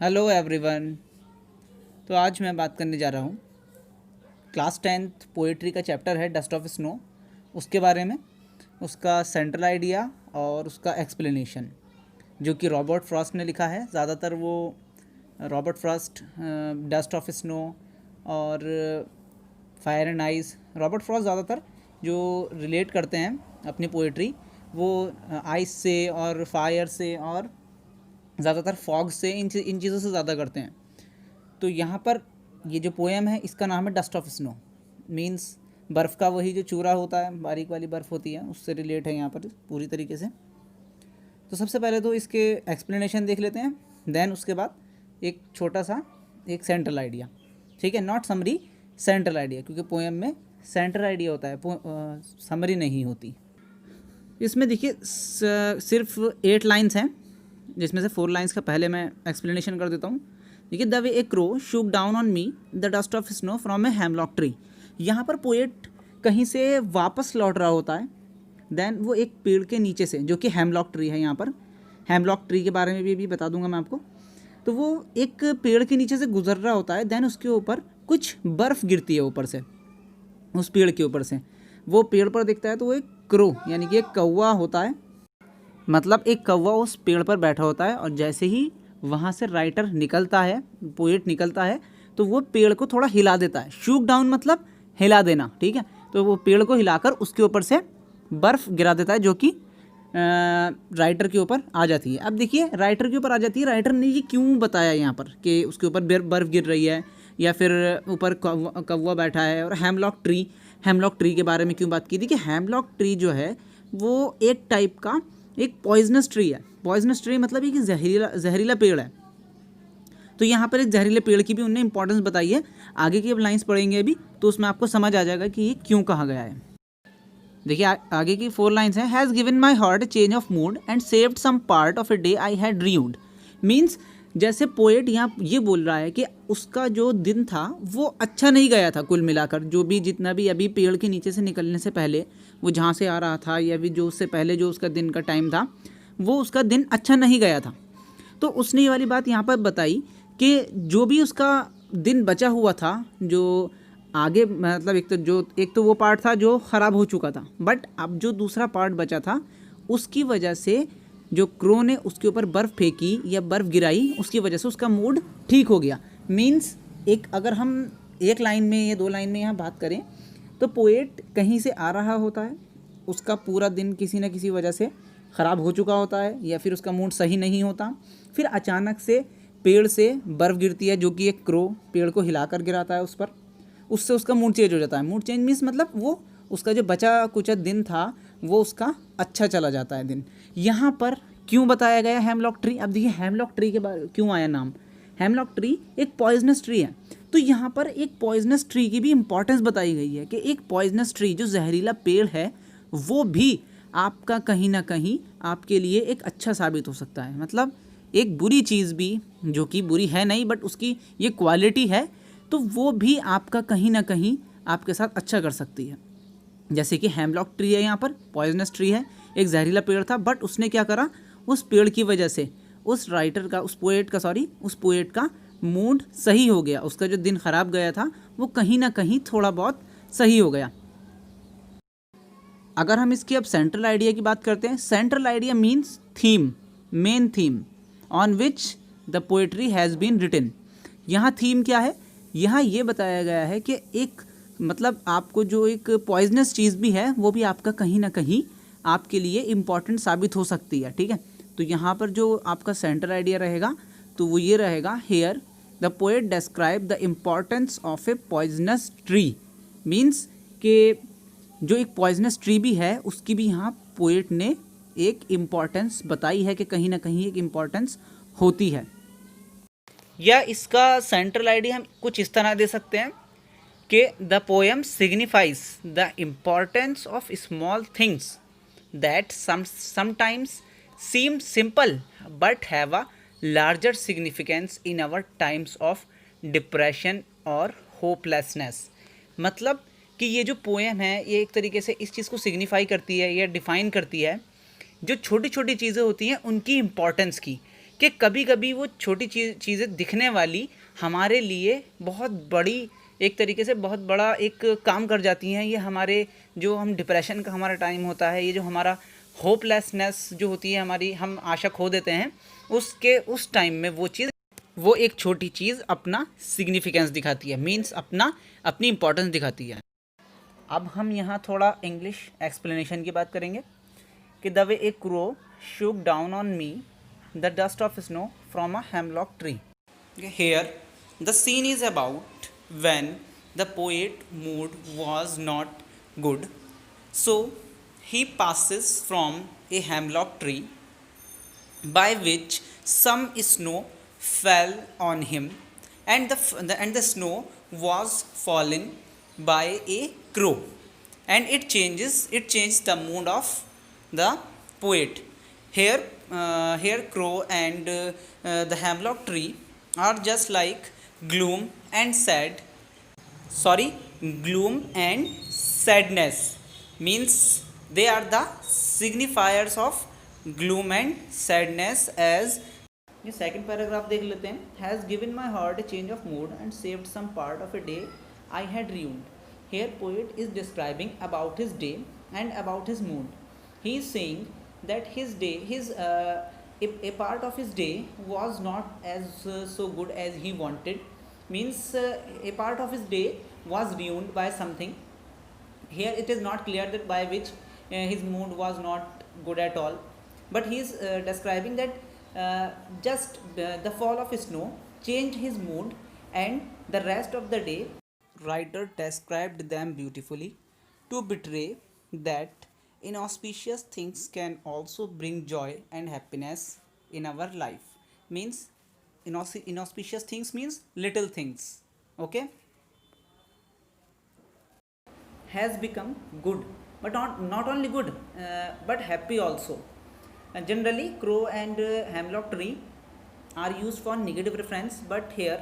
Hello everyone. तो आज मैं बात करने जा रहा हूँ क्लास 10th पोएट्री का चैप्टर है डस्ट ऑफ स्नो, उसके बारे में, उसका सेंट्रल आइडिया और उसका एक्सप्लेनेशन, जो कि रॉबर्ट फ्रॉस्ट ने लिखा है। ज़्यादातर वो Robert Frost Dust of Snow और Fire and Ice, Robert Frost ज़्यादातर जो रिलेट करते हैं अपनी पोएट्री वो आइस से और फायर से और ज़्यादातर फॉग से, इन चीज़ों से ज़्यादा करते हैं। तो यहाँ पर ये जो पोएम है इसका नाम है डस्ट ऑफ स्नो, मीन्स बर्फ़ का वही जो चूरा होता है, बारीक वाली बर्फ़ होती है, उससे रिलेट है यहाँ पर पूरी तरीके से। तो सबसे पहले तो इसके एक्सप्लेनेशन देख लेते हैं, देन उसके बाद एक छोटा सा एक सेंट्रल आइडिया, ठीक है, नॉट समरी, सेंट्रल आइडिया, क्योंकि पोएम में सेंट्रल आइडिया होता है, समरी नहीं होती। इसमें देखिए सिर्फ 8 लाइन्स हैं, जिसमें से 4 लाइन्स का पहले मैं एक्सप्लेनेशन कर देता हूँ। देखिए, the way A crow shook down on me the dust of snow from a hemlock tree. यहाँ पर पोएट कहीं से वापस लौट रहा होता है, देन वो एक पेड़ के नीचे से, जो कि हेमलॉक ट्री है, यहाँ पर हेमलॉक ट्री के बारे में भी बता दूंगा मैं आपको। तो वो एक पेड़ के नीचे से गुजर रहा होता है, देन उसके ऊपर कुछ बर्फ़ गिरती है ऊपर से, उस पेड़ के ऊपर से। वो पेड़ पर दिखता है तो वो एक क्रो यानी कि एक कौवा होता है, मतलब एक कौवा उस पेड़ पर बैठा होता है, और जैसे ही वहाँ से राइटर निकलता है, पोएट निकलता है, तो वो पेड़ को थोड़ा हिला देता है। शूक डाउन मतलब हिला देना, ठीक है। तो वो पेड़ को हिलाकर उसके ऊपर से बर्फ़ गिरा देता है, जो कि राइटर के ऊपर आ जाती है। अब देखिए, राइटर के ऊपर आ जाती है, राइटर ने ये क्यों बताया यहाँ पर कि उसके ऊपर बर्फ़ गिर रही है, या फिर ऊपर कौवा बैठा है। और हेमलॉक ट्री के बारे में क्यों बात की थी कि हेमलॉक ट्री जो है वो एक टाइप का एक पॉइजनस ट्री है। पॉइजनस ट्री मतलब एक जहरीला पेड़ है। तो यहाँ पर एक जहरीले पेड़ की भी उन्होंने इंपॉर्टेंस बताई है। आगे की अब लाइंस पढ़ेंगे अभी, तो उसमें आपको समझ आ जाएगा कि ये क्यों कहा गया है। देखिए, आगे की 4 लाइन्स हैं। Has given my heart a change of mood and saved some part of a day I had dreamed. Means जैसे पोएट यहाँ ये बोल रहा है कि उसका जो दिन था वो अच्छा नहीं गया था, कुल मिलाकर जो भी जितना भी अभी पेड़ के नीचे से निकलने से पहले वो जहाँ से आ रहा था, या भी जो उससे पहले जो उसका दिन का टाइम था, वो उसका दिन अच्छा नहीं गया था। तो उसने ये वाली बात यहाँ पर बताई कि जो भी उसका दिन बचा हुआ था, जो आगे मतलब एक तो वो पार्ट था जो ख़राब हो चुका था, बट अब जो दूसरा पार्ट बचा था उसकी वजह से जो क्रो ने उसके ऊपर बर्फ़ फेंकी या बर्फ़ गिराई, उसकी वजह से उसका मूड ठीक हो गया। मीन्स एक अगर हम एक लाइन में या 2 लाइन में यहाँ बात करें, तो पोएट कहीं से आ रहा होता है, उसका पूरा दिन किसी न किसी वजह से ख़राब हो चुका होता है, या फिर उसका मूड सही नहीं होता, फिर अचानक से पेड़ से बर्फ़ गिरती है, जो कि एक क्रो पेड़ को हिलाकर गिराता है उस पर, उससे उसका मूड चेंज हो जाता है। मूड चेंज मीन्स मतलब वो उसका जो बचा कुचा दिन था वो उसका अच्छा चला जाता है दिन। यहाँ पर क्यों बताया गया हेमलॉक ट्री? अब देखिए, हेमलॉक ट्री के बारे क्यों आया नाम। हेमलॉक ट्री एक पॉइजनस ट्री है, तो यहाँ पर एक पॉइजनस ट्री की भी इंपॉर्टेंस बताई गई है कि एक पॉइजनस ट्री जो जहरीला पेड़ है वो भी आपका कहीं ना कहीं आपके लिए एक अच्छा साबित हो सकता है। मतलब एक बुरी चीज़ भी, जो कि बुरी है नहीं बट उसकी ये क्वालिटी है, तो वो भी आपका कहीं ना कहीं आपके साथ अच्छा कर सकती है। जैसे कि हेमलॉक ट्री है, यहाँ पर पॉइजनस ट्री है, एक जहरीला पेड़ था, बट उसने क्या करा, उस पेड़ की वजह से उस पोएट का मूड सही हो गया, उसका जो दिन ख़राब गया था वो कहीं ना कहीं थोड़ा बहुत सही हो गया। अगर हम इसकी अब सेंट्रल आइडिया की बात करते हैं, central idea means theme, main theme on which the poetry has been written. यहाँ थीम क्या है, यहाँ ये बताया गया है कि एक मतलब आपको जो एक पॉइजनस चीज़ भी है वो भी आपका कहीं ना कहीं आपके लिए इम्पॉर्टेंट साबित हो सकती है, ठीक है। तो यहाँ पर जो आपका सेंट्रल आइडिया रहेगा तो वो ये रहेगा, here the poet describe the importance of a poisonous tree. Means कि जो एक पॉइजनस ट्री भी है उसकी भी यहाँ पोएट ने एक इम्पॉर्टेंस बताई है कि कहीं ना कहीं एक इम्पॉर्टेंस होती है। या इसका सेंट्रल आइडिया हम कुछ इस तरह दे सकते हैं कि the poem signifies the importance of small things that sometimes seem simple but have a larger significance in our times of depression और होपलेसनेस। मतलब कि ये जो पोएम है ये एक तरीके से इस चीज़ को सिग्निफाई करती है या डिफ़ाइन करती है, जो छोटी छोटी चीज़ें होती हैं उनकी इम्पॉर्टेंस की, कि कभी कभी वो छोटी चीज़ें दिखने वाली हमारे लिए बहुत बड़ी, एक तरीके से बहुत बड़ा एक काम कर जाती हैं। ये हमारे जो हम डिप्रेशन का हमारा टाइम होता है, ये जो हमारा होपलेसनेस जो होती है हमारी, हम आशा खो देते हैं, उसके उस टाइम में वो एक छोटी चीज़ अपना सिग्निफिकेंस दिखाती है, मीन्स अपनी इम्पोर्टेंस दिखाती है। अब हम यहाँ थोड़ा इंग्लिश एक्सप्लेनेशन की बात करेंगे कि the way A crow shook down on me the dust of snow from a hemlock tree. Here, the scene is about when the poet mood was not good, so he passes from a hemlock tree by which some snow fell on him, and the snow was fallen by a crow, and it changed the mood of the poet. Here crow and the hemlock tree are just like gloom and sad sorry gloom and sadness, means they are the signifiers of gloom and sadness. as ये second paragraph देख लेते हैं. Has given my heart a change of mood and saved some part of a day I had ruined. Here poet is describing about his day and about his mood. He is saying that his day, a part of his day was not as so good as he wanted. Means a part of his day was ruined by something. Here it is not clear that by which his mood was not good at all, but he is describing that just the fall of snow changed his mood, and the rest of the day writer described them beautifully to betray that inauspicious things can also bring joy and happiness in our life. Means inauspicious things means little things. Okay, has become good, but not only good, but happy also. Generally crow and hemlock tree are used for negative reference, but here